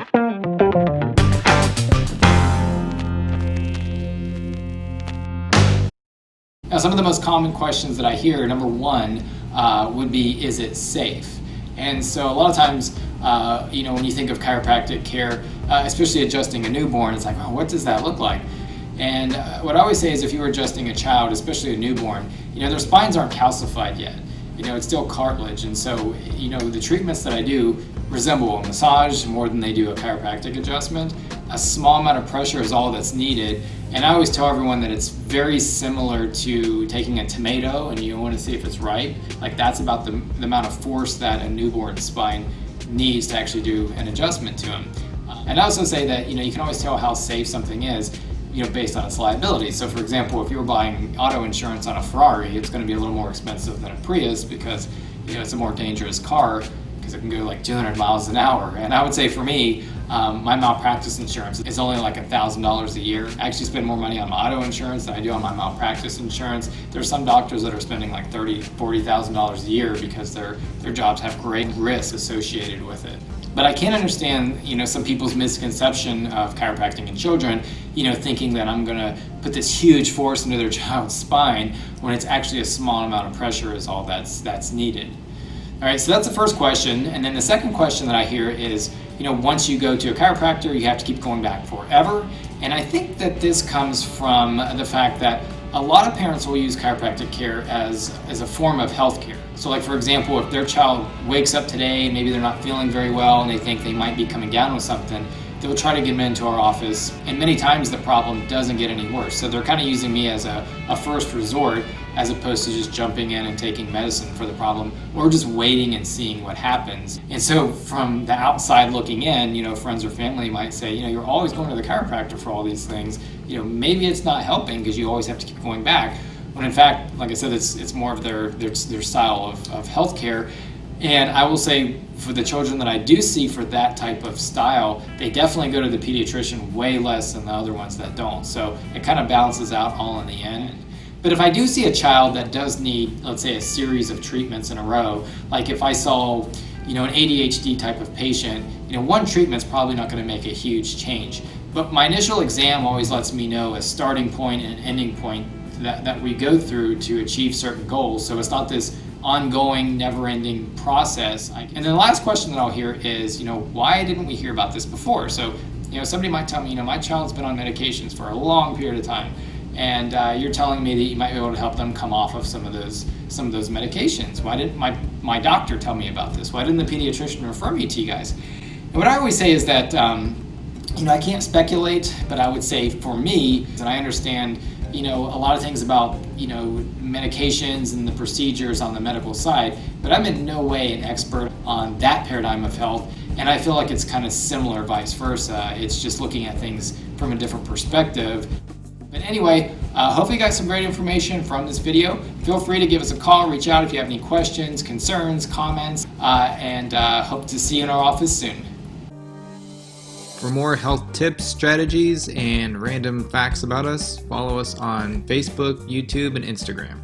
Now, some of the most common questions that I hear, number one, would be, is it safe? And so a lot of times, when you think of chiropractic care, especially adjusting a newborn, it's like, oh, what does that look like? And what I always say is if you're adjusting a child, especially a newborn, their spines aren't calcified yet. It's still cartilage. And so, the treatments that I do resemble a massage more than they do a chiropractic adjustment. A small amount of pressure is all that's needed. And I always tell everyone that it's very similar to taking a tomato and you want to see if it's ripe. Like that's about the amount of force that a newborn spine needs to actually do an adjustment to them. And I also say that, you can always tell how safe something is, based on its liability. So for example, if you were buying auto insurance on a Ferrari, it's going to be a little more expensive than a Prius because, it's a more dangerous car because it can go like 200 miles an hour. And I would say for me, my malpractice insurance is only like $1,000 a year. I actually spend more money on my auto insurance than I do on my malpractice insurance. There's some doctors that are spending like $30,000, $40,000 a year because their jobs have great risk associated with it. But I can't understand, some people's misconception of chiropractic in children, thinking that I'm going to put this huge force into their child's spine when it's actually a small amount of pressure is all that's needed. All right, so that's the first question. And then the second question that I hear is, once you go to a chiropractor, you have to keep going back forever. And I think that this comes from the fact that a lot of parents will use chiropractic care as a form of health care. So like, for example, if their child wakes up today and maybe they're not feeling very well and they think they might be coming down with something, they'll try to get them into our office. And many times the problem doesn't get any worse. So they're kind of using me as a first resort as opposed to just jumping in and taking medicine for the problem or just waiting and seeing what happens. And so from the outside looking in, friends or family might say, you're always going to the chiropractor for all these things. Maybe it's not helping because you always have to keep going back. When in fact, like I said, it's more of their style of healthcare. And I will say for the children that I do see for that type of style, they definitely go to the pediatrician way less than the other ones that don't. So it kind of balances out all in the end. But if I do see a child that does need, let's say, a series of treatments in a row, like if I saw, an ADHD type of patient, one treatment's probably not going to make a huge change. But my initial exam always lets me know a starting point and an ending point that we go through to achieve certain goals. So it's not this ongoing, never-ending process. And then the last question that I'll hear is, why didn't we hear about this before? So, somebody might tell me, my child's been on medications for a long period of time, and you're telling me that you might be able to help them come off of some of those medications. Why didn't my doctor tell me about this? Why didn't the pediatrician refer me to you guys? And what I always say is that, I can't speculate, but I would say for me, and I understand, a lot of things about, medications and the procedures on the medical side, but I'm in no way an expert on that paradigm of health. And I feel like it's kind of similar vice versa. It's just looking at things from a different perspective. But anyway, hopefully you got some great information from this video. Feel free to give us a call, reach out if you have any questions, concerns, comments, and hope to see you in our office soon. For more health tips, strategies, and random facts about us, follow us on Facebook, YouTube, and Instagram.